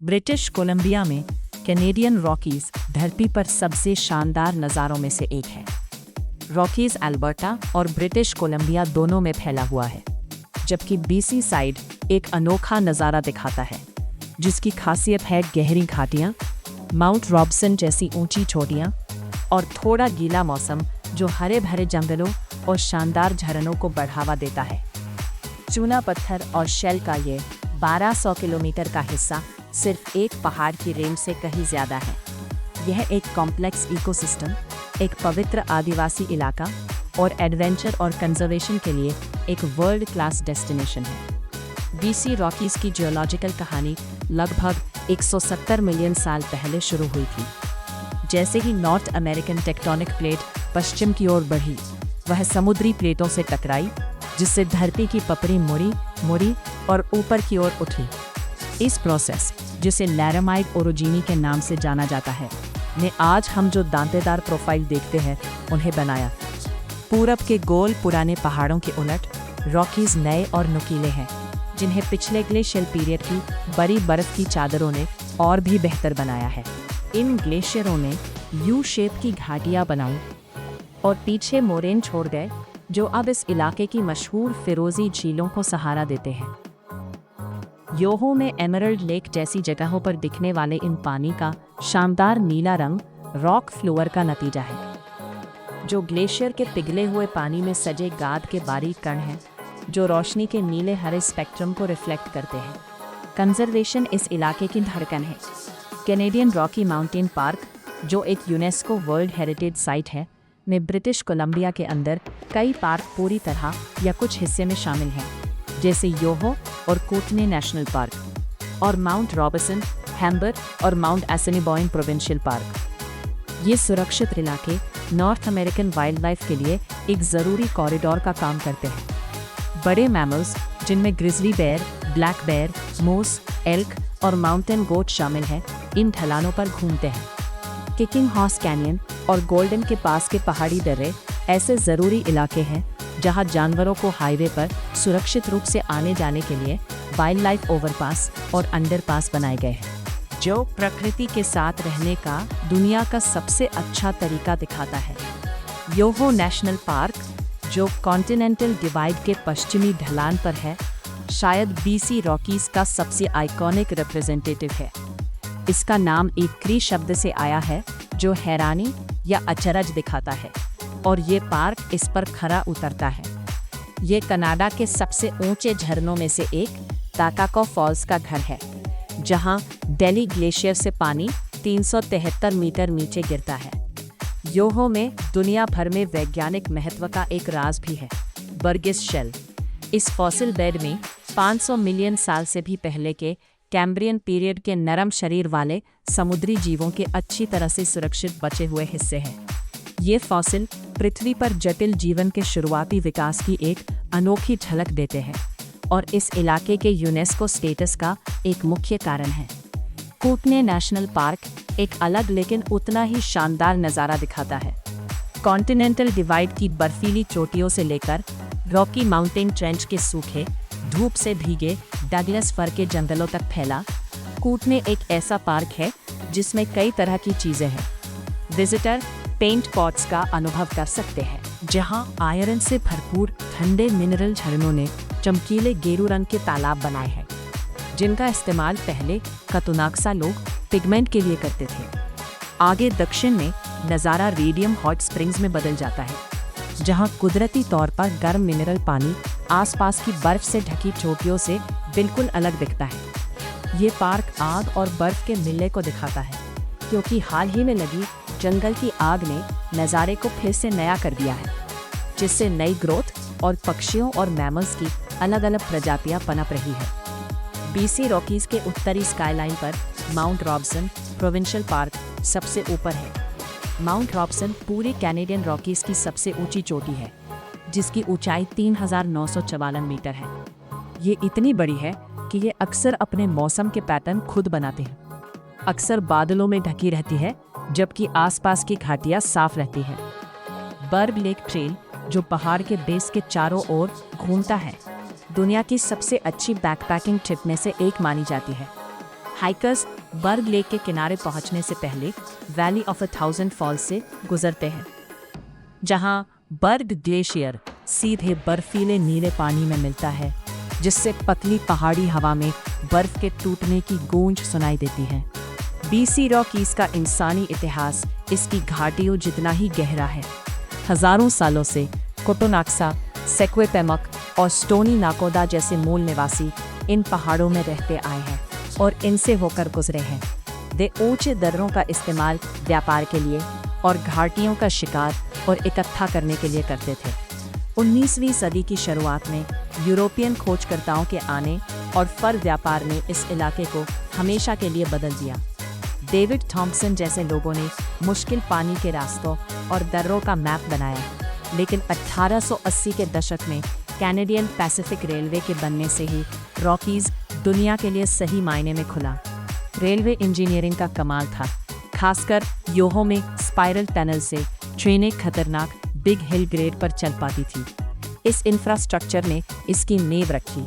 British Columbia में Canadian Rockies धरती पर सबसे शानदार नज़ारों में से एक है। रॉकीज अल्बर्टा और ब्रिटिश कोलंबिया दोनों में फैला हुआ है, जबकि बीसी साइड एक अनोखा नज़ारा दिखाता है, जिसकी खासियत है गहरी घाटियाँ, माउंट रॉबसन जैसी ऊंची चोटियाँ और थोड़ा गीला मौसम जो हरे भरे जंगलों और शानदार झरनों को बढ़ावा देता है। चूना पत्थर और शेल का ये 1200 किलोमीटर का हिस्सा सिर्फ एक पहाड़ की रेंज से कहीं ज़्यादा है। यह एक कॉम्प्लेक्स इकोसिस्टम, एक पवित्र आदिवासी इलाका और एडवेंचर और कंजर्वेशन के लिए एक वर्ल्ड क्लास डेस्टिनेशन है। बीसी रॉकीज की जियोलॉजिकल कहानी लगभग 170 मिलियन साल पहले शुरू हुई थी। जैसे ही नॉर्थ अमेरिकन टेक्टोनिक प्लेट पश्चिम की ओर बढ़ी, वह समुद्री प्लेटों से टकराई, जिससे धरती की पपड़ी मुड़ी और ऊपर की ओर उठी। इस प्रोसेस, जिसे लैरामाइड ओरोजीनी के नाम से जाना जाता है, ने आज हम जो दांतेदार प्रोफाइल देखते हैं उन्हें बनाया। पूरब के गोल पुराने पहाड़ों के उलट रॉकीज नए और नुकीले हैं, जिन्हें पिछले ग्लेशियर पीरियड की बड़ी बर्फ की चादरों ने और भी बेहतर बनाया है। इन ग्लेशियरों ने यू शेप की घाटियां बनाई और पीछे मोरेन छोड़ गए, जो अब इस इलाके की मशहूर फिरोजी झीलों को सहारा देते हैं। योहो में एमरल्ड लेक जैसी जगहों पर दिखने वाले इन पानी का शानदार नीला रंग रॉक फ्लोअर का नतीजा है, जो ग्लेशियर के पिघले हुए पानी में सजे गाद के बारीक कण हैं, जो रोशनी के नीले हरे स्पेक्ट्रम को रिफ्लेक्ट करते हैं। कंजर्वेशन इस इलाके की धड़कन है। कैनेडियन रॉकी माउंटेन पार्क, जो एक यूनेस्को वर्ल्ड हेरिटेज साइट है, में ब्रिटिश कोलंबिया के अंदर कई पार्क पूरी तरह या कुछ हिस्से में शामिल हैं, जैसे योहो और कूटने नेशनल पार्क और माउंट रॉबसन, हैम्बर और माउंट एसेनिबॉइन प्रोविंशियल पार्क। ये सुरक्षित इलाके नॉर्थ अमेरिकन वाइल्ड लाइफ के लिए एक ज़रूरी कॉरिडोर का काम करते हैं। बड़े मैमल्स, जिनमें ग्रिजली बेयर, ब्लैक बेयर, मूस, एल्क और माउंटेन गोट शामिल हैं, इन ढलानों पर घूमते हैं। किकिंग हॉर्स कैनियन और गोल्डन के पास के पहाड़ी दर्रे ऐसे ज़रूरी इलाके हैं जहां जानवरों को हाईवे पर सुरक्षित रूप से आने जाने के लिए वाइल्ड लाइफ ओवरपास और अंडरपास बनाए गए हैं, जो प्रकृति के साथ रहने का दुनिया का सबसे अच्छा तरीका दिखाता है। योहो नेशनल पार्क, जो कॉन्टिनेंटल डिवाइड के पश्चिमी ढलान पर है, शायद बीसी रॉकीज का सबसे आइकॉनिक रिप्रेजेंटेटिव है। इसका नाम एक क्री शब्द से आया है, जो हैरानी या अचरज दिखाता है, और ये पार्क इस पर खरा उतरता है। ये कनाडा के सबसे ऊंचे झरनों में से एक ताकाको फॉल्स का घर है, जहां डेली ग्लेशियर से पानी 373 मीटर नीचे गिरता है। योहो में दुनिया भर में वैज्ञानिक महत्व का एक राज भी है, बर्गिस शेल। इस फॉसिल बेड में 500 मिलियन साल से भी पहले के कैम्ब्रियन पीरियड के नरम शरीर वाले समुद्री जीवों के अच्छी तरह से सुरक्षित बचे हुए हिस्से हैं। ये फॉसिल पृथ्वी पर जटिल जीवन के शुरुआती विकास की एक अनोखी झलक देते हैं और इस इलाके के यूनेस्को स्टेटस का एक मुख्य कारण है। कूटने नेशनल पार्क एक अलग लेकिन उतना ही शानदार नज़ारा दिखाता है। कॉन्टिनेंटल डिवाइड की बर्फीली चोटियों से लेकर रॉकी माउंटेन ट्रेंच के सूखे, धूप से भीगे डगलस फर के जंगलों तक फैला कूटने एक ऐसा पार्क है जिसमें कई तरह की चीज़ें हैं। विजिटर पेंट पॉट्स का अनुभव कर सकते हैं, जहां आयरन से भरपूर ठंडे मिनरल झरनों ने चमकीले गेरू रंग के तालाब बनाए हैं, जिनका इस्तेमाल पहले कतुनाक्सा लोग पिगमेंट के लिए करते थे। आगे दक्षिण में नज़ारा रेडियम हॉट स्प्रिंग्स में बदल जाता है, जहां कुदरती तौर पर गर्म मिनरल पानी आसपास की बर्फ से ढकी चोटियों से बिल्कुल अलग दिखता है। ये पार्क आग और बर्फ के मिलने को दिखाता है, क्योंकि हाल ही में लगी जंगल की आग ने नज़ारे को फिर से नया कर दिया है, जिससे नई ग्रोथ और पक्षियों और मैमल्स की अलग अलग प्रजातियां पनप रही है। बीसी रॉकीज के उत्तरी स्काईलाइन पर माउंट रॉबसन प्रोविंशियल पार्क सबसे ऊपर है। माउंट रॉबसन पूरे कैनेडियन रॉकीज की सबसे ऊंची चोटी है, जिसकी ऊंचाई 3944 मीटर है। ये इतनी बड़ी है कि ये अक्सर अपने मौसम के पैटर्न खुद बनाते हैं। अक्सर बादलों में ढकी रहती है, जबकि आसपास की घाटियां साफ रहती हैं। बर्ग लेक ट्रेल, जो पहाड़ के बेस के चारों ओर घूमता है, दुनिया की सबसे अच्छी बैकपैकिंग ट्रिप में से एक मानी जाती है। हाइकर्स बर्ग लेक के किनारे पहुंचने से पहले वैली ऑफ 1000 फॉल्स से गुजरते हैं, जहां बर्ग ग्लेशियर सीधे बर्फीले नीले पानी में मिलता है, जिससे पतली पहाड़ी हवा में बर्फ के टूटने की गूंज सुनाई देती है। बीसी रॉकीज का इंसानी इतिहास इसकी घाटियों जितना ही गहरा है। हजारों सालों से कोटोनाक्सा, सेक्वेपेमक और स्टोनी नाकोदा जैसे मूल निवासी इन पहाड़ों में रहते आए हैं और इनसे होकर गुजरे हैं। वे ऊंचे दर्रों का इस्तेमाल व्यापार के लिए और घाटियों का शिकार और इकट्ठा करने के लिए करते थे। 19वीं सदी की शुरुआत में यूरोपियन खोजकर्ताओं के आने और फर व्यापार ने इस इलाके को हमेशा के लिए बदल दिया। डेविड थॉम्पसन जैसे लोगों ने मुश्किल पानी के रास्तों और दर्रों का मैप बनाया, लेकिन 1880 के दशक में कैनेडियन पैसिफिक रेलवे के बनने से ही रॉकीज दुनिया के लिए सही मायने में खुला। रेलवे इंजीनियरिंग का कमाल था, खासकर योहो में स्पाइरल टनल से ट्रेनें खतरनाक बिग हिल ग्रेड पर चल पाती थी। इस इंफ्रास्ट्रक्चर ने इसकी नींव रखी